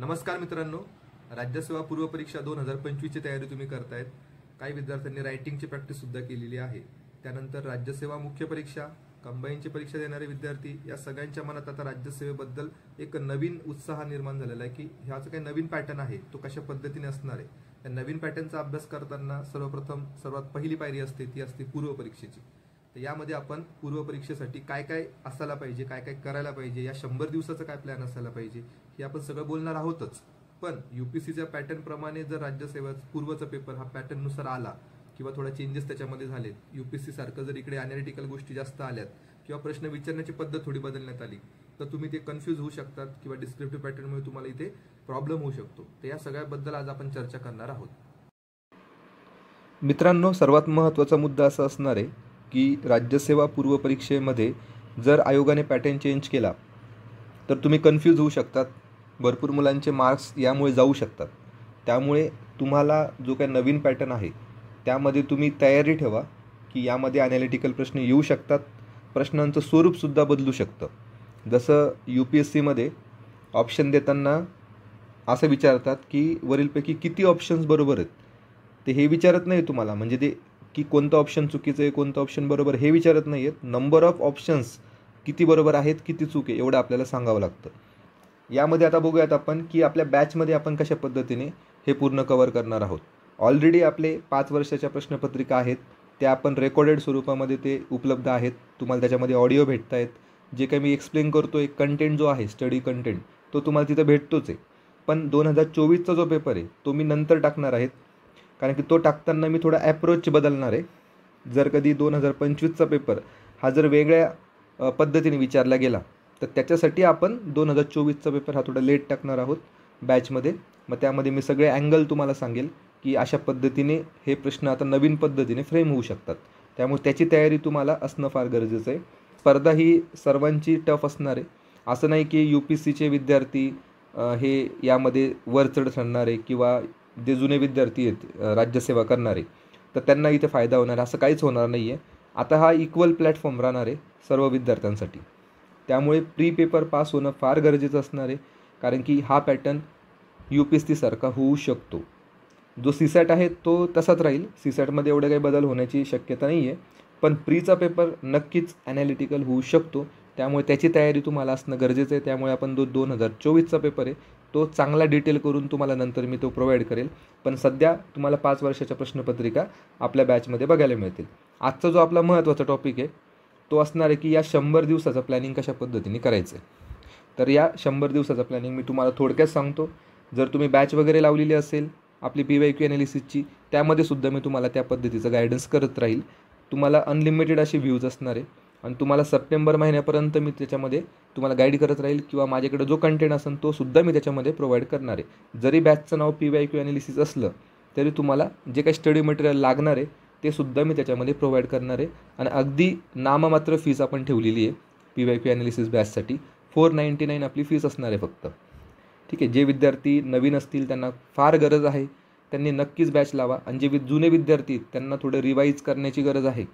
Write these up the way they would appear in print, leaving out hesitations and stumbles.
नमस्कार मित्रांनो, राज्यसेवा पूर्व परीक्षा 2025 ची तयारी तुम्ही करतायत. काही विद्यार्थ्यांनी रायटिंगची प्रॅक्टिस सुद्धा केलेली आहे. त्यानंतर राज्यसेवा मुख्य परीक्षा, कंबाईनची परीक्षा देणारे विद्यार्थी या सगळ्यांच्या मनात आता राज्यसेवेबद्दल एक नवीन उत्साह निर्माण झालेला आहे की ह्याचा काही नवीन पॅटर्न आहे तो कशा पद्धतीने असणार आहे. त्या नवीन पॅटर्नचा अभ्यास करताना सर्वप्रथम सर्वात पहिली पायरी असते ती असते पूर्व परीक्षेची. तर यामध्ये आपण पूर्व परीक्षेसाठी काय काय असायला पाहिजे, काय काय करायला पाहिजे, या 100 दिवसाचा काय प्लॅन असायला पाहिजे हे आपण सगळं बोलणार आहोतच. पण यूपीसीच्या पॅटर्न प्रमाणे जर राज्यसेवा पूर्वचा पेपर हा पॅटर्न नुसार आला किंवा थोडा चेंजेस त्याच्यामध्ये झालेत, यूपीसी सारखं जर इकडे अनॅलिटिकल गोष्टी जास्त आल्यात किंवा प्रश्न विचारण्याची पद्धत थोडी बदलण्यात आली तर तुम्ही ते कन्फ्यूज होऊ शकतात किंवा डिस्क्रिप्टिव्ह पॅटर्नमुळे तुम्हाला इथे प्रॉब्लेम होऊ शकतो. तर या सगळ्याबद्दल आज आपण चर्चा करणार आहोत. मित्रांनो, सर्वात महत्त्वाचा मुद्दा असा असणार आहे की राज्यसेवा पूर्व परीक्षेमध्ये जर आयोगाने पॅटर्न चेंज केला तर तुम्ही कन्फ्यूज होऊ शकतात. भरपूर मुलांचे मार्क्स यामुळे जाऊ शकतात. त्यामुळे तुम्हाला जो काही नवीन पॅटर्न आहे त्यामध्ये तुम्ही तयारी ठेवा की यामध्ये अनॅलिटिकल प्रश्न येऊ शकतात. प्रश्नांचं स्वरूपसुद्धा बदलू शकतं. जसं UPSCमध्ये ऑप्शन देताना असं विचारतात की वरीलपैकी किती ऑप्शन्स बरोबर आहेत. ते हे विचारत नाही तुम्हाला, म्हणजे ते की कोणतं ऑप्शन चुकीचं आहे, कोणतं ऑप्शन बरोबर हे विचारत नाही आहेत. नंबर ऑफ ऑप्शन्स किती बरोबर आहेत, किती चूक आहे एवढं आपल्याला सांगावं लागतं. यामध्ये आता बघूयात आपण की आपल्या बॅचमध्ये आपण कशा पद्धतीने हे पूर्ण कव्हर करणार आहोत. ऑलरेडी आपले 5 वर्षाच्या प्रश्नपत्रिका आहेत, त्या आपण रेकॉर्डेड स्वरूपामध्ये ते उपलब्ध आहेत. तुम्हाला त्याच्यामध्ये ऑडिओ भेटत आहेत. जे काही मी एक्सप्लेन करतो एक कंटेंट जो आहे स्टडी कंटेंट तो तुम्हाला तिथं भेटतोच आहे. पण 2024चा जो पेपर आहे तो मी नंतर टाकणार आहे, कारण की तो टाकताना मी थोडा ॲप्रोच बदलणार आहे. जर कधी 2025चा पेपर हा जर वेगळ्या पद्धतीने विचारला गेला तर त्याच्यासाठी आपण 2024चा पेपर हा थोडा लेट टाकणार आहोत बॅचमध्ये. मग त्यामध्ये मी सगळे अँगल तुम्हाला सांगेल की अशा पद्धतीने हे प्रश्न आता नवीन पद्धतीने फ्रेम होऊ शकतात. त्यामुळे त्याची तयारी तुम्हाला असणं फार गरजेचं आहे. स्पर्धा ही सर्वांची टफ असणार आहे. असं नाही की UPSCचे विद्यार्थी हे यामध्ये वरचढ ठरणारे किंवा जे जुने विद्यार्थी आहेत राज्यसेवा करणारे तर त्यांना इथे फायदा होणार असं काहीच होणार नाही आहे. आता हा इक्वल प्लॅटफॉर्म राहणार आहे सर्व विद्यार्थ्यांसाठी. त्यामुळे प्री पेपर पास होणं फार गरजेचं असणार आहे, कारण की हा पॅटर्न UPSC सारखा होऊ शकतो. जो CSAT आहे तो तसाच राहील. CSATमध्ये एवढं काही बदल होण्याची शक्यता नाही आहे. पण प्रीचा पेपर नक्कीच ॲनॅलिटिकल होऊ शकतो. त्यामुळे त्याची तयारी तुम्हाला असणं गरजेचं आहे. त्यामुळे आपण 2024चा पेपर आहे तो चांगला डिटेल करून तुम्हाला नंतर मी तो प्रोव्हाइड करेल. पण सध्या तुम्हाला 5 वर्षाच्या प्रश्नपत्रिका आपल्या बॅचमध्ये बघायला मिळतील. आजचा जो आपला महत्त्वाचा टॉपिक आहे तो असणार आहे की या 100 दिवसाचं प्लॅनिंग कशा पद्धतीने करायचं आहे. तर या 100 दिवसाचं प्लॅनिंग मी तुम्हाला थोडक्यात सांगतो. जर तुम्ही बॅच वगैरे लावलेली असेल आपली PYQ ॲनालिसिसची, त्यामध्ये सुद्धा मी तुम्हाला त्या पद्धतीचं गायडन्स करत राहील. तुम्हाला अनलिमिटेड अशी व्ह्यूज असणार आहे आणि तुम्हाला सप्टेंबर महिन्यापर्यंत मी त्याच्यामध्ये तुम्हाला गाईड करत राहील किंवा माझ्याकडे जो कंटेंट असेल तो सुद्धा मी त्याच्यामध्ये प्रोव्हाइड करणार आहे. जरी बॅचचं नाव PYQ ॲनालिसिस असलं तरी तुम्हाला जे काही स्टडी मटेरियल लागणार आहे ते सुद्धा मी त्याच्यामध्ये प्रोव्हाइड करणार आहे. आणि अगदी नाममात्र फीस आपण ठेवलेली आहे PYQ ॲनालिसिस बॅचसाठी. 499 आपली फीस असणार आहे फक्त. ठीक आहे. जे विद्यार्थी नवीन असतील त्यांना फार गरज आहे त्यांनी नक्कीच बॅच लावा. आणि जे जुने विद्यार्थी त्यांना थोडं रिवाईज करण्याची गरज आहे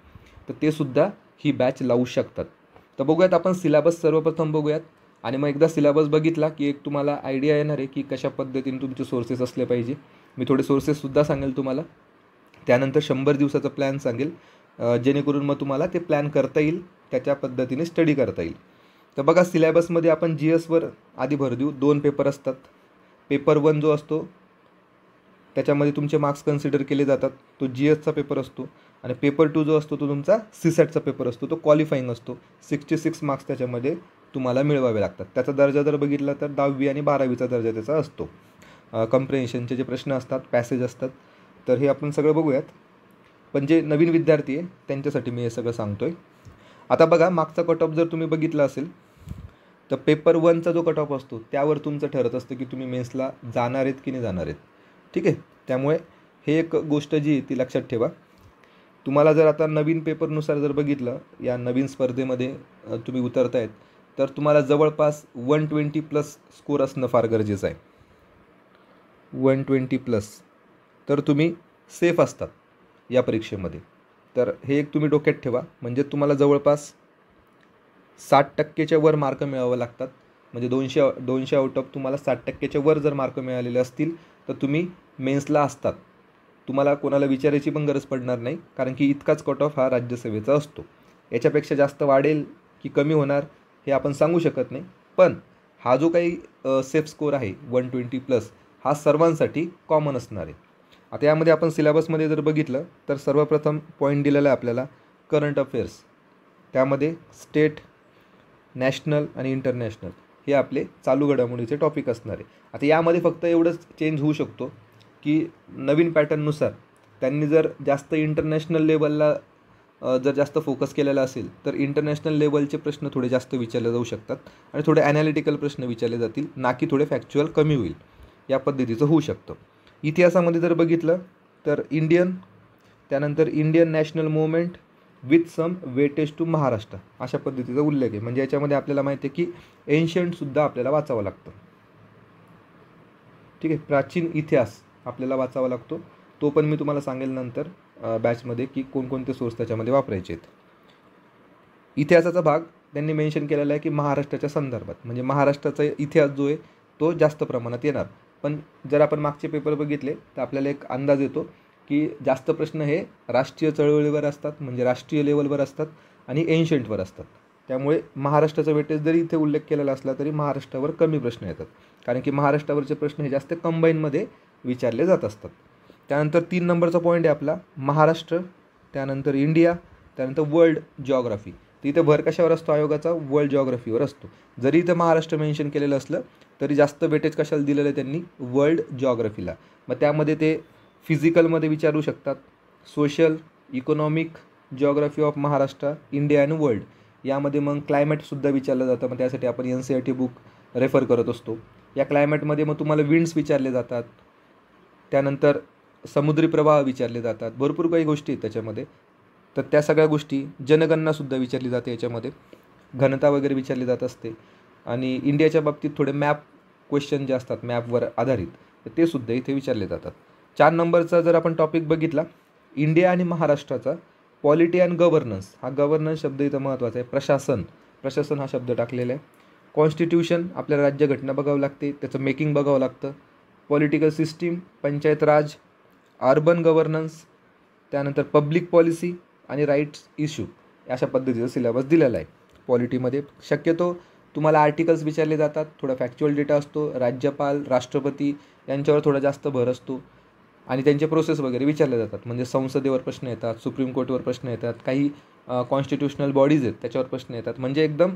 तर ते सुद्धा ही बॅच लावू शकतात. तर बघूयात आपण सिलेबस सर्वप्रथम बघूयात आणि मग एकदा सिलेबस बघितला की एक तुम्हाला आयडिया येणार आहे की कशा पद्धतीने तुमचे सोर्सेस असले पाहिजे. मी थोडे सोर्सेससुद्धा सांगेल तुम्हाला. त्यानंतर 100 दिवसाचा प्लॅन सांगेल, जेणेकरून मग तुम्हाला ते प्लॅन करता येईल, त्याच्या पद्धतीने स्टडी करता येईल. तर बघा, सिलेबसमध्ये आपण GSवर आधी भर देऊ. 2 पेपर असतात. पेपर 1 जो असतो त्याच्यामध्ये तुमचे मार्क्स कन्सिडर केले जातात, तो GSचा पेपर असतो. आणि पेपर 2 जो असतो तो तुमचा CSATचा पेपर असतो, तो क्वालिफाईंग असतो. 66 मार्क्स त्याच्यामध्ये तुम्हाला मिळवावे लागतात. त्याचा दर्जा जर बघितला तर 10वी आणि 12वीचा दर्जा त्याचा असतो. कंप्रेन्शनचे जे प्रश्न असतात, पॅसेज असतात, तर हे आपण सगळं बघूयात. पण जे नवीन विद्यार्थी आहे त्यांच्यासाठी मी हे सगळं सांगतो आहे. आता बघा, मागचा कट ऑफ जर तुम्ही बघितला असेल तर पेपर 1चा जो कट ऑफ असतो त्यावर तुमचं ठरत असतं की तुम्ही मेन्सला जाणार आहेत की नाही जाणार आहेत. ठीक आहे. त्यामुळे हे एक गोष्ट जी आहे ती लक्षात ठेवा. तुम्हाला जर आता नवीन पेपरनुसार जर बघितलं, या नवीन स्पर्धेमध्ये तुम्ही उतरतायत तर तुम्हाला जवळपास 120+ स्कोर असणं फार गरजेचं आहे. 120+, तर तुम्ही सेफ असतात या परीक्षेमध्ये. तर हे एक तुम्ही डोक्यात ठेवा. म्हणजे तुम्हाला जवळपास 60% वर मार्क मिळवावे लागतात म्हणजे 200 आउट ऑफ तुम्हाला 60% वर जर मार्क मिळालेले असतील तर तुम्ही मेन्सला असतात. तुम्हाला कोणाला विचारायची पण गरज पडणार नाही, कारण की इतकाच कट ऑफ हा राज्यसेवेचा असतो. याच्यापेक्षा जास्त वाढेल की कमी होणार हे आपण सांगू शकत नाही, पण हा जो काही सेफ स्कोर आहे 120+, हा सर्वांसाठी कॉमन असणार आहे. आता यामध्ये आपण सिलेबसमध्ये जर बघितलं तर सर्वप्रथम पॉईंट दिलेला आहे आपल्याला करंट अफेअर्स. त्यामध्ये स्टेट, नॅशनल आणि इंटरनॅशनल हे आपले चालू घडामोडीचे टॉपिक असणार आहे. आता यामध्ये फक्त एवढंच चेंज होऊ शकतो की नवीन पॅटर्ननुसार त्यांनी जर जास्त इंटरनॅशनल लेवलला जर जास्त फोकस केलेला असेल तर इंटरनॅशनल लेवलचे प्रश्न थोडे जास्त विचारले जाऊ शकतात आणि थोडे ॲनालिटिकल प्रश्न विचारले जातील, ना की थोडे फॅक्च्युअल कमी होईल. या पद्धतीचं होऊ शकतं. इतिहासामध्ये जर बघितलं तर त्यानंतर Indian national movement with some weightage to Maharashtra अशा पद्धतीचा उल्लेख आहे. म्हणजे याच्यामध्ये आपल्याला माहिती आहे की एन्शंटसुद्धा आपल्याला वाचावं लागतं. ठीक आहे, प्राचीन इतिहास आपल्याला वाचावा लागतो. तो पण मी तुम्हाला सांगेल नंतर बॅचमध्ये की कोणकोणते सोर्स त्याच्यामध्ये वापरायचे आहेत. इतिहासाचा भाग त्यांनी मेन्शन केलेला आहे की महाराष्ट्राच्या संदर्भात, म्हणजे महाराष्ट्राचा इतिहास जो आहे तो जास्त प्रमाणात येणार. पण जर आपण मागचे पेपर बघितले तर आपल्याला एक अंदाज येतो की जास्त प्रश्न हे राष्ट्रीय चळवळीवर असतात, म्हणजे राष्ट्रीय लेवलवर असतात आणि एन्शंटवर असतात. त्यामुळे महाराष्ट्राचा वेटेज जरी इथे उल्लेख केलेला असला तरी महाराष्ट्रावर कमी प्रश्न येतात, कारण की महाराष्ट्रावरचे प्रश्न हे जास्त कंबाईनमध्ये विचारले जात असतात. त्यानंतर 3 नंबरचा पॉईंट आहे आपला महाराष्ट्र, त्यानंतर इंडिया, त्यानंतर वर्ल्ड जिओग्राफी. तर इथे भर कशावर असतो आयोगाचा? वर्ल्ड जिओग्राफीवर असतो. जरी इथं महाराष्ट्र मेन्शन केलेलं असलं तरी जास्त वेटेज कशाला दिलेलं आहे त्यांनी? वर्ल्ड जिओग्राफीला. मग त्यामध्ये ते फिजिकलमध्ये विचारू शकतात, social, economic, geography of Maharashtra, India आणि वर्ल्ड. यामध्ये मग क्लायमेटसुद्धा विचारलं जातं. मग त्यासाठी आपण NCERT बुक रेफर करत असतो. या क्लायमेटमध्ये मग तुम्हाला विंड्स विचारले जातात, त्यानंतर समुद्री प्रवाह विचारले जातात, भरपूर काही गोष्टी आहेत त्याच्यामध्ये. तर त्या सगळ्या गोष्टी, जनगणनासुद्धा विचारली जाते याच्यामध्ये, घनता वगैरे विचारली जात असते. आणि इंडियाच्या बाबतीत थोडे मॅप क्वेश्चन जे असतात मॅपवर आधारित, तर ते सुद्धा इथे विचारले जातात. 4 नंबरचा जर आपण टॉपिक बघितला, इंडिया आणि महाराष्ट्राचा पॉलिटी अँड गव्हर्नन्स. हा गव्हर्नन्स शब्द इथं महत्त्वाचा आहे. प्रशासन हा शब्द टाकलेला आहे. कॉन्स्टिट्यूशन, आपल्याला राज्यघटना बघावं लागते, त्याचं मेकिंग बघावं लागतं. पॉलिटिकल सिस्टीम, पंचायत राज, अर्बन गव्हर्नन्स, त्यानंतर पब्लिक पॉलिसी आणि राईट्स इश्यू, अशा पद्धतीचा सिलेबस दिलेला आहे. पॉलिटीमध्ये शक्यतो तुम्हाला आर्टिकल्स विचारले जातात, थोडा फॅक्च्युअल डेटा असतो, राज्यपाल, राष्ट्रपती यांच्यावर थोडा जास्त भर असतो आणि त्यांचे प्रोसेस वगैरे विचारले जातात. म्हणजे संसदेवर प्रश्न येतात, सुप्रीम कोर्टवर प्रश्न येतात, काही कॉन्स्टिट्युशनल बॉडीज आहेत त्याच्यावर प्रश्न येतात. म्हणजे एकदम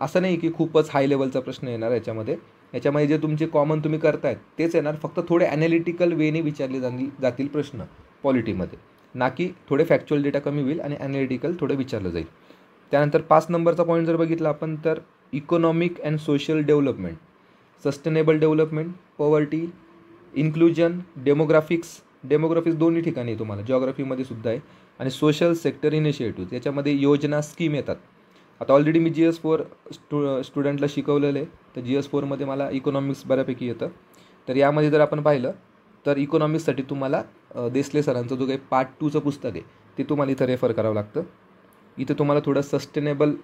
असं नाही की खूपच हाय लेवलचा प्रश्न येणार याच्यामध्ये जे तुमचे कॉमन तुम्ही करतायत तेच येणार, फक्त थोडे ॲनालिटिकल वेने विचारले जातील प्रश्न पॉलिटीमध्ये, ना की थोडे फॅक्च्युअल डेटा कमी होईल आणि ॲनालिटिकल थोडं विचारलं जाईल. त्यानंतर 5 नंबरचा पॉईंट जर बघितला आपण तर economic and social development, sustainable development, poverty, inclusion, demographics दोन्ही ठिकाणी तुम्हाला जिओग्राफीमध्ये सुद्धा आहे. आणि सोशल सेक्टर इनिशिएटिव्ह, याच्यामध्ये योजना, स्कीम येतात. आता ऑलरेडी मी GS4 स्टुडंटला शिकवलेलं आहे, तर GS4मध्ये मला इकॉनॉमिक्स बऱ्यापैकी येतं. तर यामध्ये जर आपण पाहिलं तर इकॉनॉमिक्ससाठी तुम्हाला देसले सरांचं जो काही पार्ट 2चं पुस्तक आहे ते तुम्हाला इथं रेफर करावं लागतं. इथं तुम्हाला थोडं सस्टेनेबल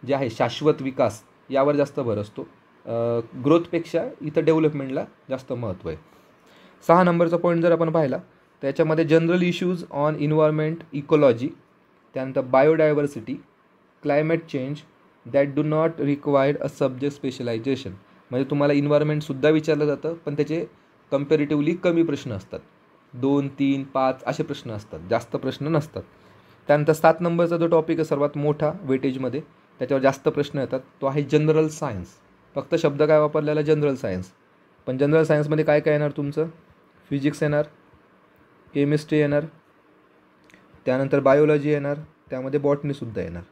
जे आहे, शाश्वत विकास, यावर जास्त भर असतो. ग्रोथपेक्षा इथं डेव्हलपमेंटला जास्त महत्त्व आहे. 6 नंबरचा पॉईंट जर आपण पाहिला तर याच्यामध्ये general issues on environment, ecology, त्यानंतर biodiversity, climate change that do not required a subject specialization. म्हणजे तुम्हाला इन्व्हायरमेंटसुद्धा विचारलं जातं, पण त्याचे कम्पॅरेटिव्हली कमी प्रश्न असतात. 2, 3, 5 असे प्रश्न असतात, जास्त प्रश्न नसतात. त्यानंतर 7 नंबरचा जो टॉपिक आहे सर्वात मोठा वेटेजमध्ये, त्याच्यावर जास्त प्रश्न येतात, तो आहे जनरल सायन्स. फक्त शब्द काय वापरलेला? General science. पण जनरल सायन्समध्ये काय काय येणार तुमचं? फिजिक्स येणार, केमिस्ट्री येणार, त्यानंतर बायोलॉजी येणार, त्यामध्ये बॉटनीसुद्धा येणार.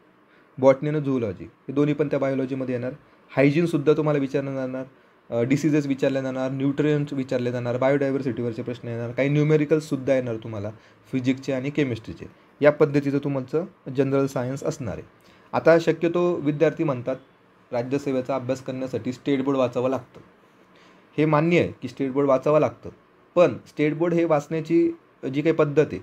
बॉटनी आणि झूलॉजी हे दोन्ही पण त्या बायोलॉजीमध्ये येणार. हायजीनसुद्धा तुम्हाला विचारलं जाणार, डिसीजेस विचारले जाणार, न्यूट्रियंट्स विचारले जाणार, बायोडायव्हर्सिटीवरचे प्रश्न येणार, काही न्यूमेरिकल्ससुद्धा येणार तुम्हाला फिजिक्सचे आणि केमिस्ट्रीचे. या पद्धतीचं तुमचं जनरल सायन्स असणार आहे. आता शक्यतो विद्यार्थी म्हणतात राज्यसेवेचा अभ्यास करण्यासाठी स्टेट बोर्ड वाचावं लागतं. हे मान्य आहे की स्टेट बोर्ड वाचावं लागतं, पण स्टेट बोर्ड हे वाचण्याची जी काही पद्धत आहे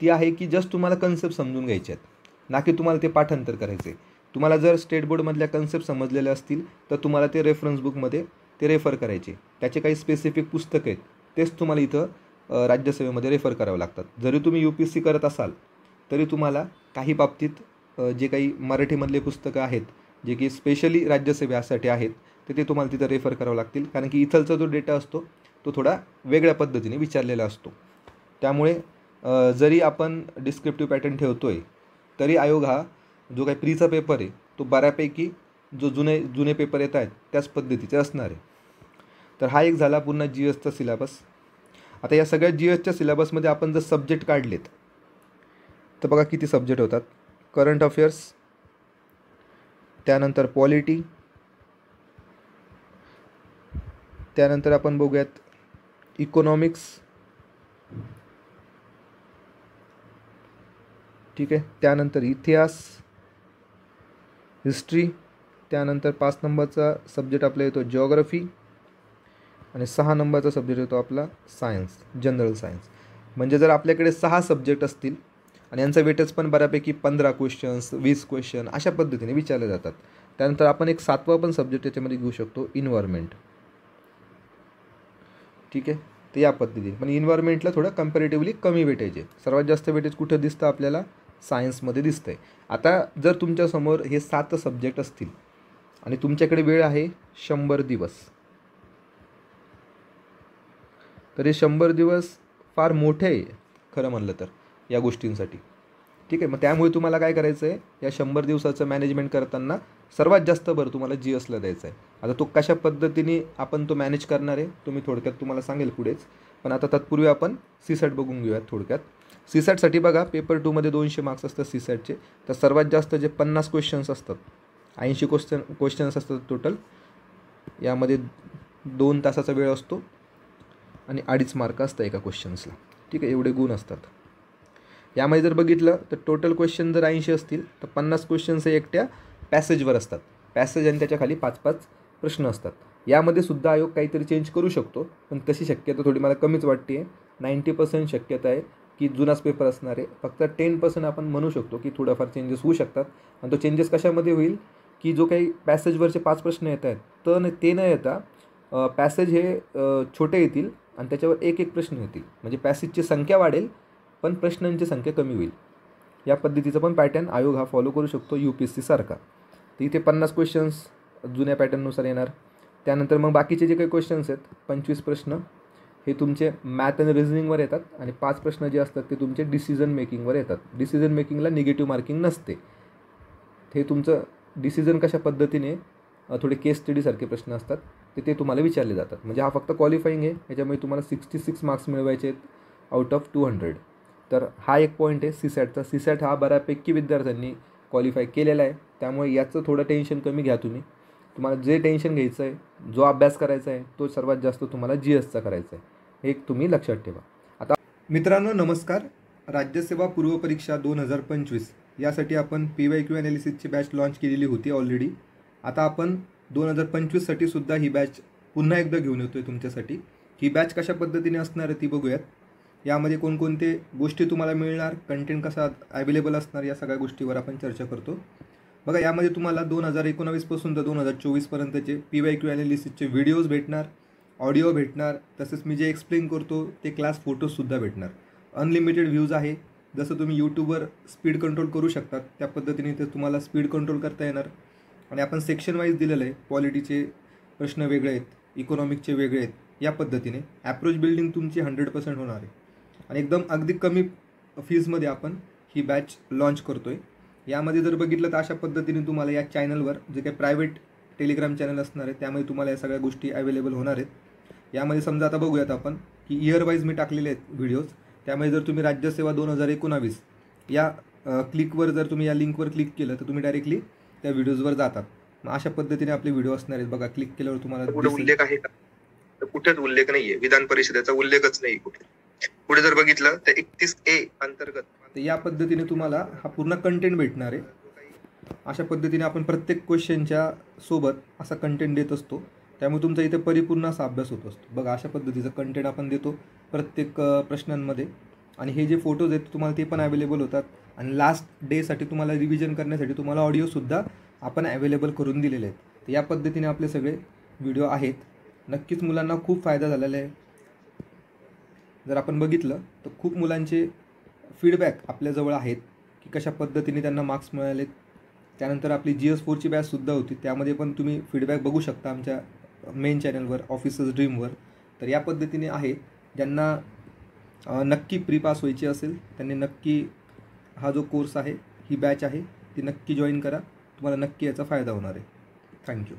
ती आहे की जस्ट तुम्हाला कन्सेप्ट समजून घ्यायचे आहेत, ना की तुम्हाला ते पाठांतर करायचे. तुम्हाला जर स्टेट बोर्डमधल्या कन्सेप्ट समजलेल्या असतील तर तुम्हाला ते रेफरन्स बुकमध्ये ते रेफर करायचे. त्याचे काही स्पेसिफिक पुस्तकं आहेत तेच तुम्हाला इथं राज्यसेवेमध्ये रेफर करावं लागतात. जरी तुम्ही UPSC करत असाल तरी तुम्हाला काही बाबतीत जे काही मराठीमधले पुस्तकं आहेत जे की स्पेशली राज्यसेवेसाठी आहेत ते तुम्हाला तिथं रेफर करावं लागतील, कारण की इथलचा जो डेटा असतो तो थोडा वेगळ्या पद्धतीने विचारलेला असतो. त्यामुळे जरी आपण डिस्क्रिप्टिव्ह पॅटर्न ठेवतो आहे तरी आयोग हा जो काही प्रीचा पेपर आहे तो बऱ्यापैकी जो जुने पेपर येत आहेत त्याच पद्धतीचे असणार आहे. तर हा एक झाला पूर्ण GSचा सिलेबस. आता या सगळ्या GSच्या सिलेबसमध्ये आपण जर सब्जेक्ट काढलेत तर बघा किती सब्जेक्ट होतात. करंट अफेअर्स, त्यानंतर पॉलिटी, त्यानंतर आपण बघूयात इकॉनॉमिक्स, ठीक आहे, त्यानंतर इतिहास, हिस्ट्री, त्यानंतर 5 नंबरचा सब्जेक्ट आपला येतो जिओग्राफी आणि 6 नंबरचा सब्जेक्ट येतो आपला सायन्स, जनरल सायन्स. म्हणजे जर आपल्याकडे 6 सब्जेक्ट असतील आणि यांचा वेटेज पण बऱ्यापैकी 15 क्वेश्चन्स 20 क्वेश्चन अशा पद्धतीने विचारले जातात. त्यानंतर आपण एक 7वा पण सब्जेक्ट याच्यामध्ये घेऊ शकतो इन्व्हायरमेंट, ठीक आहे. तर या पद्धतीने पण इन्व्हायरमेंटला थोडं कम्पॅरेटिव्हली कमी वेटेज आहे. सर्वात जास्त वेटेज कुठं दिसतं आपल्याला? सायन्समध्ये दिसतं आहे. आता जर तुमच्यासमोर हे 7 सब्जेक्ट असतील आणि तुमच्याकडे वेळ आहे 100 दिवस, तर हे 100 दिवस फार मोठे आहे खरं म्हणलं तर या गोष्टींसाठी, ठीक आहे. मग त्यामुळे तुम्हाला काय करायचं आहे, या 100 दिवसाचं मॅनेजमेंट करताना सर्वात जास्त भर तुम्हाला GSला द्यायचा आहे. आता तो कशा पद्धतीने आपण तो मॅनेज करणार आहे तो मी थोडक्यात तुम्हाला सांगेल पुढेच. पण आता तत्पूर्वी आपण CSAT बघून घेऊयात थोडक्यात. CSATसाठी बघा पेपर 2मध्ये 200 मार्क्स असतात CSATचे. तर सर्वात जास्त जे 50 क्वेश्चन्स असतात, 80 क्वेश्चन्स असतात टोटल. यामध्ये 2 तासाचा वेळ असतो आणि 2.5 मार्क असतं एका क्वेश्चन्सला, ठीक आहे. एवढे गुण असतात. यामध्ये जर बघितलं तर टोटल क्वेश्चन जर 80 असतील तर 50 क्वेश्चन्स हे एकट्या पॅसेजवर असतात. पॅसेज आणि त्याच्या खाली 5-5 प्रश्न असतात. यामध्ये सुद्धा आयोग काहीतरी चेंज करू शकतो, पण तशी शक्यता थोडी मला कमीच वाटते आहे. 90% शक्यता आहे की जुनाच पेपर असणार आहे. फक्त 10% आपण म्हणू शकतो की थोडंफार चेंजेस होऊ शकतात. आणि तो चेंजेस कशामध्ये होईल की जो काही पॅसेजवरचे 5 प्रश्न येत आहेत तर ते न येता पॅसेज हे छोटे येतील आणि त्याच्यावर एक प्रश्न येतील. म्हणजे पॅसेजची संख्या वाढेल पण प्रश्नांची संख्या कमी होईल. या पद्धतीचा पण पॅटर्न आयोग हा फॉलो करू शकतो UPSC सारखा. तर इथे 50 क्वेश्चन्स जुन्या पॅटर्ननुसार येणार. त्यानंतर मग बाकीचे जे काही क्वेश्चन्स आहेत 25 प्रश्न हे तुमचे मॅथ आणि रिझनिंगवर येतात आणि 5 प्रश्न जे असतात ते तुमचे डिसिजन मेकिंगवर येतात. डिसिजन मेकिंगला निगेटिव्ह मार्किंग नसते. हे तुमचं डिसिजन कशा पद्धतीने थोडे केस स्टडीसारखे प्रश्न असतात ते तुम्हाला विचारले जातात. म्हणजे हा फक्त क्वालिफाईंग आहे. याच्यामुळे तुम्हाला 66 मार्क्स मिळवायचे आहेत आउट ऑफ 200. तर हा एक पॉईंट आहे CSATचा. CSAT हा बऱ्यापैकी विद्यार्थ्यांनी क्वालिफाय केलेला आहे. त्यामुळे याचं थोडं टेन्शन कमी घ्या तुम्ही. तुम्हाला जे टेन्शन घ्यायचं आहे, जो अभ्यास करायचा आहे तो सर्वात जास्त तुम्हाला GSचा करायचा आहे. हे एक तुम्ही लक्षात ठेवा. आता मित्रांनो नमस्कार. राज्यसेवा पूर्व परीक्षा 2025 यासाठी आपण PYQ ॲनालिसिसची बॅच लॉन्च केलेली होती ऑलरेडी. आता आपण 2025साठी सुद्धा ही बॅच पुन्हा एकदा घेऊन येतो आहे तुमच्यासाठी. ही बॅच कशा पद्धतीने असणार आहे ती बघूयात. यामध्ये कोणकोणते गोष्टी तुम्हाला मिळणार, कंटेंट कसा अवेलेबल असणार, या सगळ्या गोष्टीवर आपण चर्चा करतो. बघा यामध्ये तुम्हाला 2019पासून तर 2024पर्यंतचे PYQ ॲनालिसिसचे व्हिडिओज भेटणार, ऑडिओ भेटणार, तसेच मी जे एक्सप्लेन करतो ते क्लास फोटोजसुद्धा भेटणार. अनलिमिटेड व्ह्यूज आहे. जसं तुम्ही यूट्यूबवर स्पीड कंट्रोल करू शकतात त्या पद्धतीने ते तुम्हाला स्पीड कंट्रोल करता येणार. आणि आपण सेक्शन वाईज दिलेलं आहे. पॉलिटीचे प्रश्न वेगळे आहेत, इकॉनॉमिकचे वेगळे आहेत. या पद्धतीने ॲप्रोच बिल्डिंग तुमची 100% होणार आहे आणि एकदम अगदी कमी फीजमध्ये आपण ही बॅच लॉन्च करतो आहे. यामध्ये जर बघितलं तर अशा पद्धतीने तुम्हाला या चॅनलवर जे काही प्रायव्हेट टेलिग्राम चॅनल असणार आहे त्यामध्ये तुम्हाला या सगळ्या गोष्टी अवेलेबल होणार आहेत. यामध्ये समजा आता बघूयात आपण की इयर वाईज मी टाकलेले आहेत व्हिडिओज. त्यामध्ये जर तुम्ही राज्यसेवा 2019 या क्लिकवर जर तुम्ही या लिंकवर क्लिक केलं तर तुम्ही डायरेक्टली त्या व्हिडिओजवर जातात. मग अशा पद्धतीने आपले व्हिडिओ असणार आहेत. बघा क्लिक केल्यावर तुम्हाला कुठे उल्लेख आहे का? तर कुठेच उल्लेख नाहीये. विधान परिषदेचा उल्लेखच नाही कुठे. पुढे जर बघितलं तर 31A अंतर्गत तर या पद्धतीने तुम्हाला हा पूर्ण कंटेंट भेटणार आहे. अशा पद्धतीने आपण प्रत्येक क्वेश्चनच्या सोबत असा कंटेंट देत असतो. त्यामुळे तुमचा इथे परिपूर्ण असा अभ्यास होत असतो. बघा अशा पद्धतीचा कंटेंट आपण देतो प्रत्येक प्रश्नांमध्ये. आणि हे जे फोटोज आहेत तुम्हाला ते पण अवेलेबल होतात. आणि लास्ट डेसाठी तुम्हाला रिव्हिजन करण्यासाठी तुम्हाला ऑडिओसुद्धा आपण अवेलेबल करून दिलेले आहेत. तर या पद्धतीने आपले सगळे व्हिडिओ आहेत. नक्कीच मुलांना खूप फायदा झालेला आहे. जर आपण बघितलं तर खूप मुलांचे फीडबॅक आपल्याजवळ आहेत की कशा पद्धतीने त्यांना मार्क्स मिळालेत. त्यानंतर आपली GS4ची बॅचसुद्धा होती, त्यामध्ये पण तुम्ही फीडबॅक बघू शकता आमच्या मेन चॅनलवर ऑफिसर्स ड्रीमवर. तर या पद्धतीने आहे. ज्यांना नक्की प्री पास व्हायची असेल त्यांनी नक्की हा जो कोर्स आहे, ही बॅच आहे, ती नक्की जॉईन करा. तुम्हाला नक्की याचा फायदा होणार आहे. थँक्यू.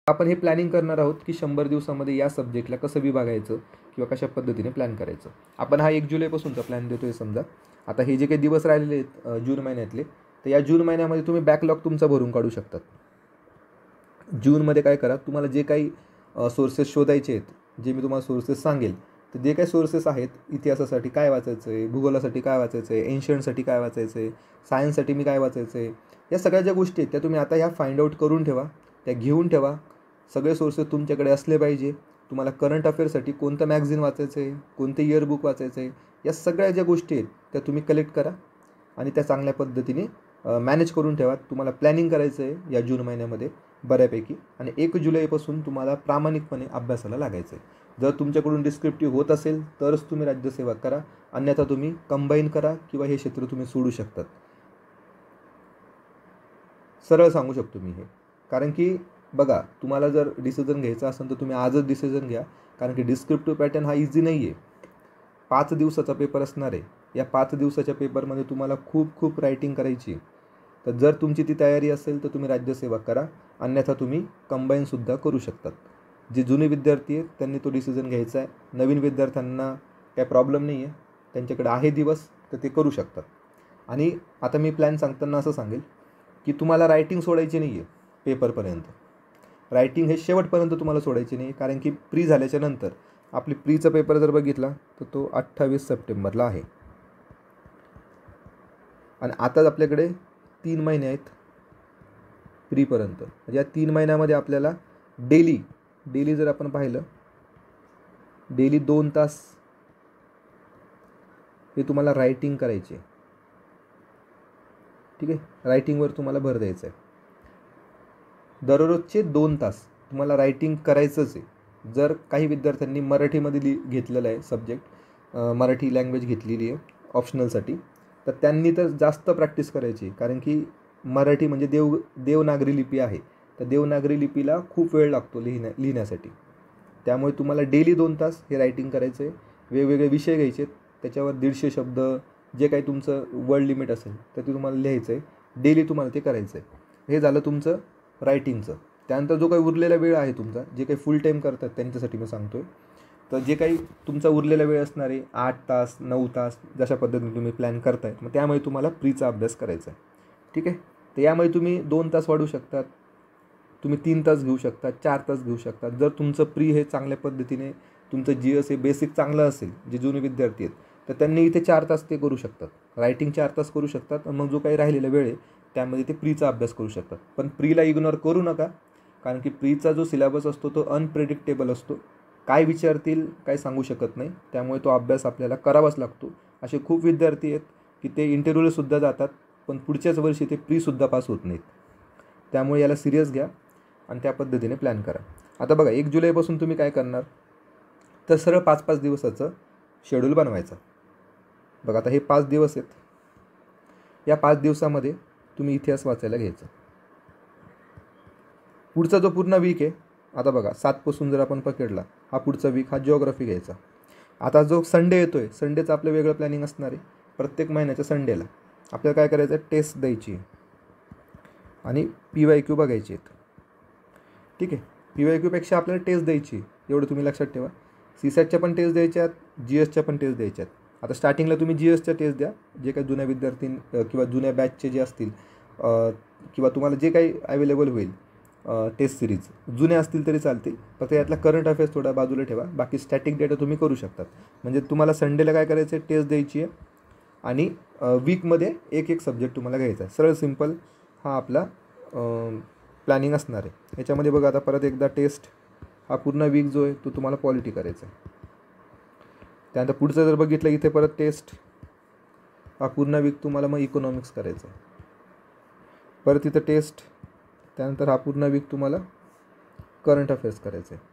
आपण हे प्लॅनिंग करणार आहोत की 100 दिवसामध्ये या सब्जेक्टला कसं विभागायचं किंवा कशा पद्धतीने प्लॅन करायचं. आपण हा 1 जुलैपासूनचा प्लॅन देतो आहे. समजा आता हे जे काही दिवस राहिलेले आहेत जून महिन्यातले, तर या जून महिन्यामध्ये तुम्ही बॅकलॉग तुमचा भरून काढू शकतात. जूनमध्ये काय करा, तुम्हाला जे काही सोर्सेस शोधायचे आहेत, जे मी तुम्हाला सोर्सेस सांगेल, तर जे काही सोर्सेस आहेत, इतिहासासाठी काय वाचायचं आहे, भूगोलासाठी काय वाचायचं आहे, एन्शियंटसाठी काय वाचायचं आहे, सायन्ससाठी मी काय वाचायचं आहे, या सगळ्या ज्या गोष्टी आहेत त्या तुम्ही आता ह्या फाइंड आउट करून ठेवा, त्या घेऊन ठेवा. सगळे सोर्सेस तुमच्याकडे असले पाहिजे. तुम्हाला करंट अफेअर्ससाठी कोणतं मॅगझिन वाचायचं आहे, कोणते इयरबुक वाचायचं आहे, या सगळ्या ज्या गोष्टी आहेत त्या तुम्ही कलेक्ट करा आणि त्या चांगल्या पद्धतीने मॅनेज करून ठेवा. तुम्हाला प्लॅनिंग करायचं आहे या जून महिन्यामध्ये बऱ्यापैकी. आणि 1 जुलैपासून तुम्हाला प्रामाणिकपणे अभ्यासाला लागायचं आहे. जर तुमच्याकडून डिस्क्रिप्टिव्ह होत असेल तरच तुम्ही राज्यसेवा करा, अन्यथा तुम्ही कंबाईन करा किंवा हे क्षेत्र तुम्ही सोडू शकतात. सरळ सांगू शकतो मी हे. कारण की बघा, तुम्हाला जर डिसिजन घ्यायचा असेल तर तुम्ही आजच डिसिजन घ्या. कारण की डिस्क्रिप्टिव्ह पॅटर्न हा इझी नाही आहे. 5 दिवसाचा पेपर असणार आहे. या 5 दिवसाच्या पेपरमध्ये तुम्हाला खूप रायटिंग करायची आहे. तर जर तुमची ती तयारी असेल तर तुम्ही राज्यसेवा करा, अन्यथा तुम्ही कंबाईनसुद्धा करू शकतात. जे जुने विद्यार्थी आहेत त्यांनी तो डिसिजन घ्यायचा आहे. नवीन विद्यार्थ्यांना काय प्रॉब्लेम नाही आहे, त्यांच्याकडे आहे दिवस, तर ते करू शकतात. आणि आता मी प्लॅन सांगताना असं सांगेल की तुम्हाला रायटिंग सोडायची नाही आहे पेपरपर्यंत. रायटिंग हे शेवटपर्यंत तुम्हाला सोडायची नाही. कारण की प्री झाल्याच्या नंतर आपली प्रीचा पेपर जर बघितला तर तो 28 सप्टेंबरला आहे. आणि आताच आपल्याकडे 3 महिने आहेत प्रीपर्यंत. म्हणजे या 3 महिन्यामध्ये आपल्याला डेली जर आपण पाहिलं, डेली 2 तास हे तुम्हाला रायटिंग करायचे. ठीक आहे, रायटिंगवर तुम्हाला भर द्यायचा आहे. दररोजचे 2 तास तुम्हाला रायटिंग करायचंच आहे. जर काही विद्यार्थ्यांनी मराठीमध्ये घेतलेलं आहे सब्जेक्ट, मराठी लँग्वेज घेतलेली आहे ऑप्शनलसाठी, तर त्यांनी तर जास्त प्रॅक्टिस करायची. कारण की मराठी म्हणजे देवनागरी लिपी आहे. तर देवनागरी लिपीला खूप वेळ लागतो लिहिण्यासाठी. त्यामुळे तुम्हाला डेली 2 तास हे रायटिंग करायचं आहे. वेगवेगळे विषय घ्यायचे आहेत, त्याच्यावर 150 शब्द जे काही तुमचं वर्ड लिमिट असेल तर ते तुम्हाला लिहायचं आहे. डेली तुम्हाला ते करायचं आहे. हे झालं तुमचं रायटिंगचं. त्यानंतर जो काही उरलेला वेळ आहे तुमचा, जे काही फुल टाईम करतात त्यांच्यासाठी मी सांगतो आहे, तर जे काही तुमचा उरलेला वेळ असणार आहे 8 तास 9 तास जशा पद्धतीने तुम्ही प्लॅन करताय, मग त्यामुळे तुम्हाला प्रीचा अभ्यास करायचा आहे. ठीक आहे, तर यामुळे तुम्ही 2 तास वाढवू शकतात, तुम्ही 3 तास घेऊ शकता, 4 तास घेऊ शकतात. जर तुमचं प्री हे चांगल्या पद्धतीने तुमचं GS हे बेसिक चांगलं असेल, जे जुने विद्यार्थी आहेत, तर त्यांनी इथे 4 तास ते करू शकतात. रायटिंग 4 तास करू शकतात. आणि मग जो काही राहिलेला वेळ आहे त्यामध्ये ते प्रीचा अभ्यास करू शकतात. पण प्रीला इग्नोर करू नका. कारण की प्रीचा जो सिलेबस असतो तो अनप्रेडिक्टेबल असतो. काय विचारतील काय सांगू शकत नाही. त्यामुळे तो अभ्यास आपल्याला करावाच लागतो. असे खूप विद्यार्थी आहेत की ते इंटरव्ह्यूलासुद्धा जातात, पण पुढच्याच वर्षी ते प्रीसुद्धा पास होत नाहीत. त्यामुळे याला सिरियस घ्या आणि त्या पद्धतीने प्लॅन करा. आता बघा, 1 जुलैपासून तुम्ही काय करणार, तर सरळ 5-5 दिवसाचं शेड्यूल बनवायचं. बघा, आता हे 5 दिवस आहेत. या 5 दिवसामध्ये तुम्ही इतिहास वाचायला घ्यायचं. पुढचा जो पूर्ण वीक आहे, आता बघा 7पासून जर आपण पकडला, हा पुढचा वीक हा जिओग्राफी घ्यायचा. आता जो संडे येतो आहे, संडेचं आपलं वेगळं प्लॅनिंग असणार आहे. प्रत्येक महिन्याच्या संडेला आपल्याला काय करायचं आहे, टेस्ट द्यायची आहे आणि PYQ बघायचे आहेत. ठीक आहे, PYQपेक्षा आपल्याला टेस्ट द्यायची, एवढं तुम्ही लक्षात ठेवा. CSATच्या पण टेस्ट द्यायच्या आहेत, GSच्या पण टेस्ट द्यायच्या आहेत. आता स्टार्टिंगला तुम्ही GSच्या टेस्ट द्या, जे काही जुन्या विद्यार्थी किंवा जुन्या बॅचचे जे असतील किंवा तुम्हाला जे काही अवेलेबल होईल टेस्ट सिरीज, जुने असतील तरी चालतील. फक्त यातला करंट अफेअर्स थोडा बाजूला ठेवा, बाकी स्टॅटिक डेटा तुम्ही करू शकतात. म्हणजे तुम्हाला संडेला काय करायचं आहे, टेस्ट द्यायची आहे आणि वीकमध्ये एक सब्जेक्ट तुम्हाला घ्यायचा आहे. सरळ सिम्पल हा आपला प्लॅनिंग असणार आहे. याच्यामध्ये बघा, आता परत एकदा टेस्ट, हा पूर्ण वीक जो आहे तो तुम्हाला पॉलिटी करायचा आहे. त्यानंतर पुढचं जर बघितलं इथे परत टेस्ट, हा पूर्ण वीक तुम्हाला मग इकॉनॉमिक्स करायचं आहे. परत इथं टेस्ट, त्यानंतर हा पूर्ण वीक तुम्हाला करंट अफेअर्स करायचं आहे.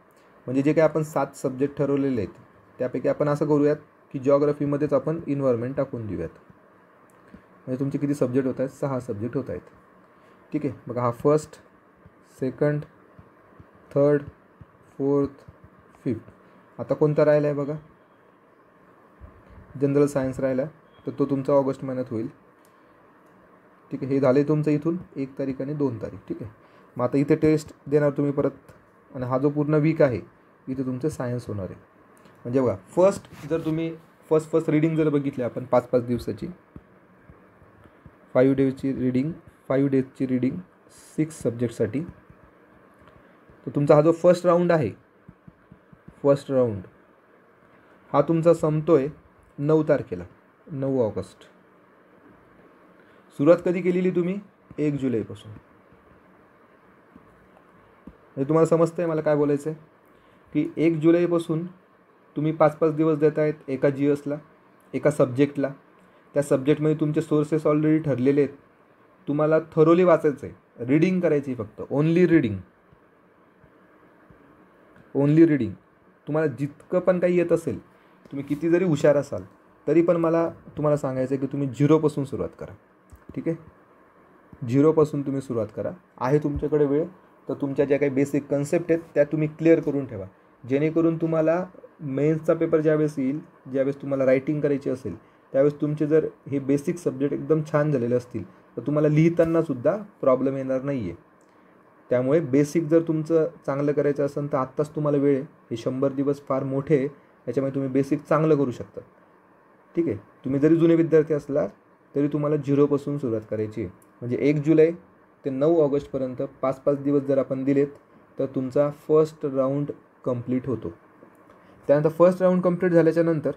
म्हणजे जे काही आपण 7 सब्जेक्ट ठरवलेले आहेत त्यापैकी आपण असं करूयात की जिओग्राफीमध्येच आपण इन्व्हायरमेंट टाकून देऊयात. म्हणजे तुमचे किती सब्जेक्ट होत आहेत? 6 सब्जेक्ट होत आहेत. ठीक आहे. बघा हा first, second, third, fourth, fifth. आता कोणता राहिला आहे बघा? जनरल सायन्स राहिला, तर तो तुमचा ऑगस्ट महिन्यात होईल. ठीक आहे. हे झाले तुमचं इथून 1 तारीख आणि 2 तारीख. ठीक आहे. मग आता इथे टेस्ट देणार तुम्ही परत, आणि हा जो पूर्ण वीक आहे इथे तुमचं सायन्स होणार आहे. म्हणजे बघा फर्स्ट जर तुम्ही फर्स्ट रीडिंग जर बघितली आपण 5-5 दिवसाची, 5 डेजची रीडिंग 6 सब्जेक्टसाठी, तर तुमचा हा जो फर्स्ट राऊंड आहे, फर्स्ट राऊंड हा तुमचा संपतोय 9 तारखेला, 9 ऑगस्ट. सुरुवात कधी केलेली तुम्ही? 1 जुलैपासून. म्हणजे तुम्हाला समजतं आहे मला काय बोलायचं आहे की 1 जुलैपासून तुम्ही 5-5 दिवस देत आहेत एका GSला, एका सब्जेक्टला. त्या सब्जेक्टमध्ये तुमचे सोर्सेस ऑलरेडी ठरलेले आहेत. तुम्हाला थरोली वाचायचं आहे, रीडिंग करायची फक्त, ओन्ली रीडिंग. तुम्हाला जितकं पण काही येत असेल, तुम्ही किती जरी हुशार असाल तरी पण मला तुम्हाला सांगायचं आहे की तुम्ही 0पासून सुरुवात करा. ठीक आहे. 0पासून तुम्ही सुरुवात करा. आहे तुमच्याकडे वेळ, तर तुमच्या ज्या काही बेसिक कन्सेप्ट आहेत त्या तुम्ही क्लिअर करून ठेवा, जेणेकरून तुम्हाला मेन्सचा पेपर ज्यावेळेस येईल, ज्यावेळेस तुम्हाला रायटिंग करायची असेल, त्यावेळेस तुमचे जर हे बेसिक सब्जेक्ट एकदम छान झालेले असतील तर तुम्हाला लिहितानासुद्धा प्रॉब्लेम येणार नाही आहे. त्यामुळे बेसिक जर तुमचं चांगलं करायचं असेल तर आत्ताच तुम्हाला वेळ आहे. हे 100 दिवस फार मोठे आहे, त्याच्यामुळे तुम्ही बेसिक चांगलं करू शकता. ठीक आहे. तुम्ही जरी जुने विद्यार्थी असला तरी तुम्हाला 0पासून सुरुवात करायची आहे. म्हणजे 1 जुलै ते 9 ऑगस्टपर्यंत 5-5 दिवस जर आपण दिलेत तर तुमचा फर्स्ट राऊंड कंप्लीट होतो. त्यानंतर फर्स्ट राऊंड कंप्लीट झाल्याच्यानंतर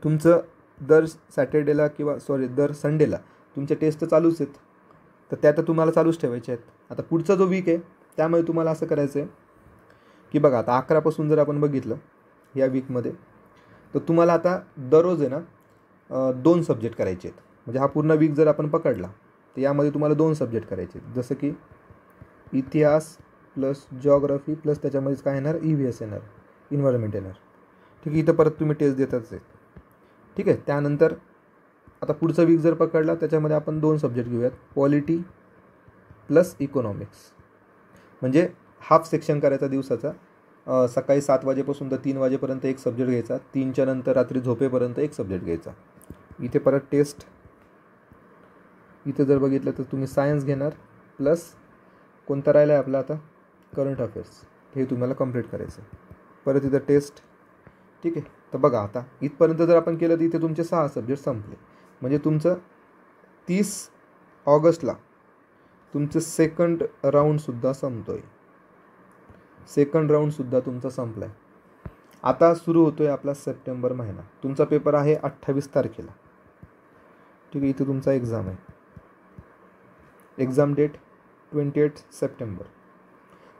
तुमचं दर संडेला तुमच्या टेस्ट चालूच आहेत, तर त्या तर तुम्हाला चालूच ठेवायच्या आहेत. आता पुढचा जो वीक आहे त्यामुळे तुम्हाला असं करायचं आहे की बघा आता 11पासून जर आपण बघितलं या वीकमध्ये, तर तुम्हाला आता दररोज आहे ना 2 सब्जेक्ट करायचे आहेत. म्हणजे हा पूर्ण वीक जर आपण पकडला तर यामध्ये तुम्हाला 2 सब्जेक्ट करायचे आहेत. जसं की इतिहास प्लस जिओग्राफी प्लस त्याच्यामध्येच काय येणार? EVS येणार, इन्व्हायरमेंट येणार. ठीक आहे. इथं परत तुम्ही टेस्ट देताच आहे. ठीक आहे. त्यानंतर आता पुढचा वीक जर पकडला त्याच्यामध्ये आपण 2 सब्जेक्ट घेऊयात, पॉलिटी प्लस इकॉनॉमिक्स. म्हणजे हाफ सेक्शन करायचा दिवसाचा. सकाळी 7 वाजेपासून तर 3 वाजेपर्यंत एक सब्जेक्ट घ्यायचा, 3च्या नंतर रात्री झोपेपर्यंत एक सब्जेक्ट घ्यायचा. इथे परत टेस्ट. इथे जर बघितलं तर तुम्ही सायन्स घेणार प्लस कोणता राहिला आहे आपला आता? Current affairs. हे तुम्हाला कंप्लीट करायचं आहे. परत इथं टेस्ट. ठीक आहे. तर बघा आता इथपर्यंत जर आपण केलं तर इथे तुमचे 6 सब्जेक्ट संपले. म्हणजे तुमचं 30 ऑगस्टला तुमचं सेकंड राऊंडसुद्धा संपतो आहे. सेकंड राऊंडसुद्धा तुमचा संपला आहे. आता सुरू होतो आहे आपला सप्टेंबर महिना. तुमचा पेपर आहे 28 तारखेला. ठीक आहे. इथे तुमचा एक्झाम आहे. Exam date 28 September.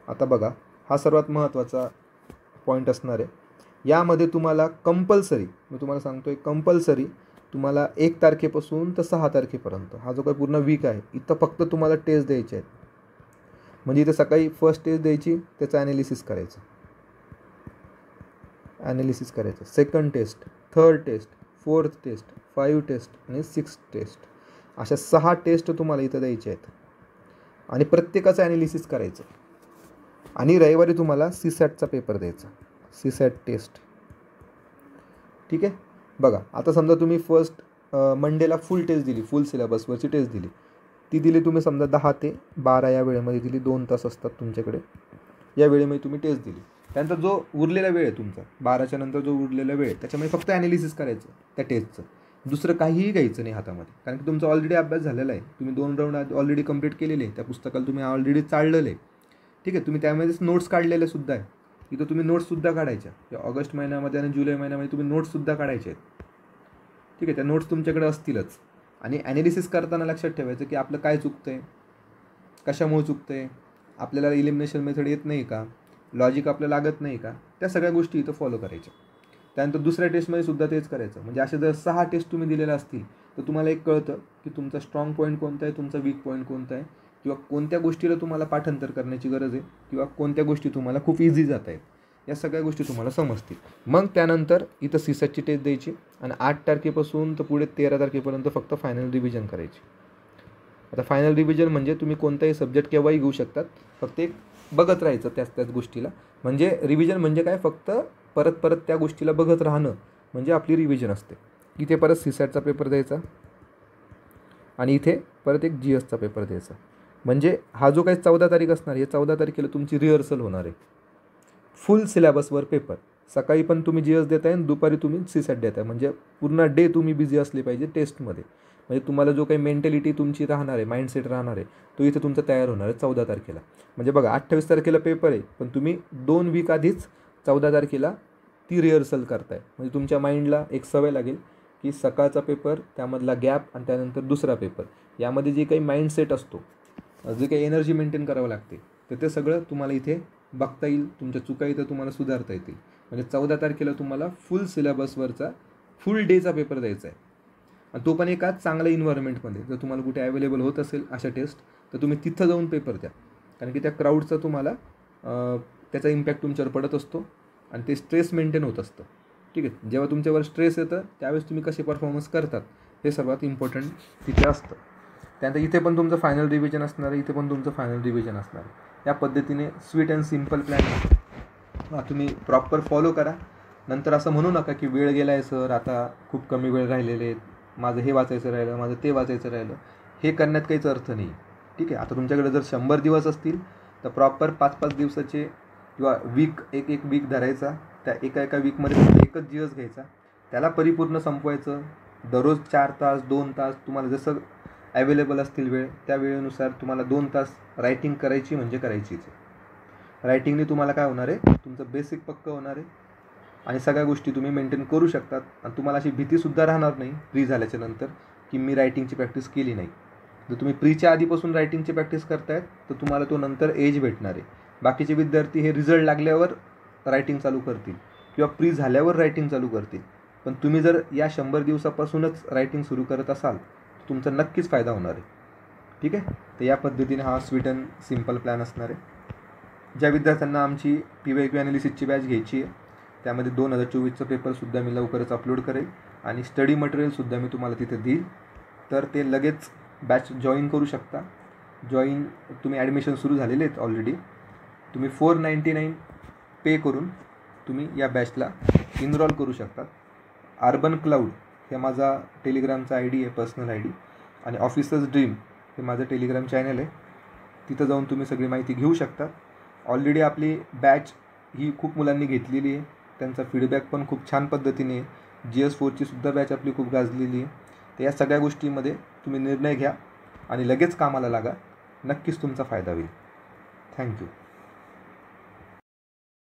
आता बघा हा सर्वात महत्त्वाचा पॉईंट असणार आहे. यामध्ये तुम्हाला कंपल्सरी, मी तुम्हाला सांगतो आहे कंपल्सरी, तुम्हाला 1 तारखेपासून तर 6 तारखेपर्यंत हा जो काही पूर्ण वीक आहे इथं फक्त तुम्हाला टेस्ट द्यायचे आहेत. म्हणजे इथं सकाळी फर्स्ट टेस्ट द्यायची, त्याचं ॲनालिसिस करायचं, second test, third test, fourth test, 5 test आणि 6 टेस्ट, अशा 6 टेस्ट तुम्हाला इथं द्यायचे आहेत आणि प्रत्येकाचं ॲनालिसिस करायचं. आणि रविवारी तुम्हाला CSATचा पेपर द्यायचा, CSAT टेस्ट. ठीक आहे. बघा आता समजा तुम्ही फर्स्ट मंडेला फुल टेस्ट दिली, फुल सिलेबसवरची टेस्ट दिली, ती दिली तुम्ही समजा 10 ते 12 या वेळेमध्ये दिली, 2 तास असतात तुमच्याकडे, या वेळेमध्ये तुम्ही टेस्ट दिली. त्यानंतर जो उरलेला वेळ आहे तुमचा 12च्या नंतर जो उरलेला वेळ त्याच्यामध्ये फक्त ॲनालिसिस करायचं त्या टेस्टचं, दुसरं काहीही घ्यायचं नाही हातामध्ये, कारण की तुमचा ऑलरेडी अभ्यास झालेला आहे. तुम्ही 2 राऊंड ऑलरेडी कंप्लीट केलेले आहे, त्या पुस्तकाला तुम्ही ऑलरेडी चाललेलं आहे. ठीक आहे. तुम्ही त्यामध्येच नोट्स काढलेले सुद्धा आहे. इथं तुम्ही नोट्ससुद्धा काढायच्या या ऑगस्ट महिन्यामध्ये आणि जुलै महिन्यामध्ये तुम्ही नोट्ससुद्धा काढायचे आहेत. ठीक आहे. त्या नोट्स तुमच्याकडे असतीलच. आणि ॲनालिसिस करताना लक्षात ठेवायचं की आपलं काय चुकतं आहे, कशामुळे चुकतं आहे, आपल्याला इलिमिनेशन मेथड येत नाही का, लॉजिक आपल्याला लागत नाही का, त्या सगळ्या गोष्टी इथं फॉलो करायच्या. त्यानंतर दुसऱ्या टेस्टमध्ये सुद्धा तेच करायचं. म्हणजे असे जर 6 टेस्ट तुम्ही दिलेल्या असतील तर तुम्हाला एक कळतं की तुमचा स्ट्रॉंग पॉईंट कोणता आहे, तुमचा वीक पॉईंट कोणता आहे, किंवा कोणत्या गोष्टीला तुम्हाला पाठांतर करण्याची गरज आहे, किंवा कोणत्या गोष्टी तुम्हाला खूप इझी जात आहेत. या सगळ्या गोष्टी तुम्हाला समजतील. मग त्यानंतर इथं सीसॅटची टेस्ट द्यायची आणि 8 तारखेपासून तर पुढे 13 तारखेपर्यंत फक्त फायनल रिव्हिजन करायची. आता फायनल रिव्हिजन म्हणजे तुम्ही कोणताही सब्जेक्ट केव्हाही घेऊ शकतात, फक्त एक बघत राहायचं त्याच गोष्टीला. म्हणजे रिव्हिजन म्हणजे काय, फक्त परत त्या गोष्टीला बघत राहणं म्हणजे आपली रिव्हिजन असते. इथे परत सीसॅटचा पेपर द्यायचा आणि इथे परत एक GSचा पेपर द्यायचा. म्हणजे हा जो काही 14 तारीख असणार आहे, 14 तारखेला तुमची रिहर्सल होणार आहे. फुल सिलेबसवर पेपर. सकाळी पण तुम्ही GS देताय आणि दुपारी तुम्ही सीसॅट देताय. म्हणजे पूर्ण डे तुम्ही बिझी असले पाहिजे टेस्टमध्ये. म्हणजे तुम्हाला जो काही मेंटॅलिटी तुमची राहणार आहे, माइंडसेट राहणार आहे, तो इथे तुमचा तयार होणार आहे 14 तारखेला. म्हणजे बघा 28 तारखेला पेपर आहे, पण तुम्ही 2 वीक आधीच 14 तारखेला ती रिहर्सल करताय. म्हणजे तुमच्या माइंडला एक सवय लागेल की सकाळचा पेपर, त्यामधला गॅप आणि त्यानंतर दुसरा पेपर, यामध्ये जे काही माइंडसेट असतो, जे काही एनर्जी मेंटेन करावं लागते, तर ते सगळं तुम्हाला इथे बघता येईल. तुमच्या चुका इथं तुम्हाला सुधारता येतील. म्हणजे 14 तारखेला तुम्हाला फुल सिलेबसवरचा फुल डेचा पेपर द्यायचा आहे. आणि तो पण एका चांगल्या इन्व्हायरमेंटमध्ये. जर तुम्हाला कुठे अवेलेबल होत असेल अशा टेस्ट, तर तुम्ही तिथं जाऊन पेपर द्या. कारण की त्या क्राऊडचा तुम्हाला त्याचा इम्पॅक्ट तुमच्यावर पडत असतो आणि ते स्ट्रेस मेंटेन होत असतं. ठीक आहे. जेव्हा तुमच्यावर स्ट्रेस येतं त्यावेळेस तुम्ही कसे परफॉर्मन्स करतात हे सर्वात इम्पॉर्टंट तिथे असतं. त्यानंतर इथे पण तुमचं फायनल रिव्हिजन असणार आहे, इथे पण तुमचं फायनल रिव्हिजन असणार आहे. या पद्धतीने स्वीट अँड सिम्पल प्लॅन तुम्ही प्रॉपर फॉलो करा. नंतर असं म्हणू नका की वेळ गेला आहे सर, आता खूप कमी वेळ राहिलेले आहेत, माझं हे वाचायचं राहिलं, माझं ते वाचायचं राहिलं. हे करण्यात काहीच अर्थ नाही. ठीक आहे. आता तुमच्याकडे जर 100 दिवस असतील तर प्रॉपर 5-5 दिवसाचे किंवा वीक, एक वीक धरायचा. त्या एका वीकमध्ये एकच GS घ्यायचा, त्याला परिपूर्ण संपवायचं. दररोज 4 तास 2 तास तुम्हाला जसं ॲवेलेबल असतील वेळ, त्या वेळेनुसार तुम्हाला 2 तास रायटिंग करायची म्हणजे करायचीच आहे. रायटिंगने तुम्हाला काय होणार आहे, तुमचं बेसिक पक्कं होणार आहे आणि सगळ्या गोष्टी तुम्ही मेंटेन करू शकतात. आणि तुम्हाला अशी भीतीसुद्धा राहणार नाही प्री झाल्याच्या नंतर की मी रायटिंगची प्रॅक्टिस केली नाही. जर तुम्ही प्रीच्या आधीपासून रायटिंगची प्रॅक्टिस करतायत तर तुम्हाला तो नंतर एज भेटणार आहे. बाकीचे विद्यार्थी हे रिझल्ट लागल्यावर रायटिंग चालू करतील किंवा प्री झाल्यावर रायटिंग चालू करतील. पण तुम्ही जर या 100 दिवसापासूनच रायटिंग सुरू करत असाल तर तुमचा नक्कीच फायदा होणार आहे. ठीक आहे. तर या पद्धतीने हा स्वीट अँड सिम्पल प्लॅन असणार आहे. ज्या विद्यार्थ्यांना आमची PYQ ॲनालिसिसची बॅच घ्यायची आहे, त्यामध्ये 2024चा पेपरसुद्धा मी लवकरच अपलोड करेल आणि स्टडी मटेरियलसुद्धा मी तुम्हाला तिथे देईल. तर ते लगेच बॅच जॉईन करू शकता. तुम्ही ॲडमिशन सुरू झालेले आहेत ऑलरेडी. तुम्ही 499 पे करून तुम्ही या बॅचला इनरोल करू शकता. अर्बन क्लाउड हे माझा टेलिग्रामचा ID आहे, पर्सनल ID, आणि ऑफिसर्स ड्रीम हे माझं टेलिग्राम चॅनल आहे. तिथं जाऊन तुम्ही सगळी माहिती घेऊ शकता. ऑलरेडी आपली बॅच ही खूप मुलांनी घेतलेली आहे. त्यांचा फीडबॅक पण खूप छान पद्धतीने आहे. GS4ची सुद्धा बॅच आपली खूप गाजलेली आहे. तर या सगळ्या गोष्टींमध्ये तुम्ही निर्णय घ्या आणि लगेच कामाला लागा. नक्कीच तुमचा फायदा होईल. थँक्यू.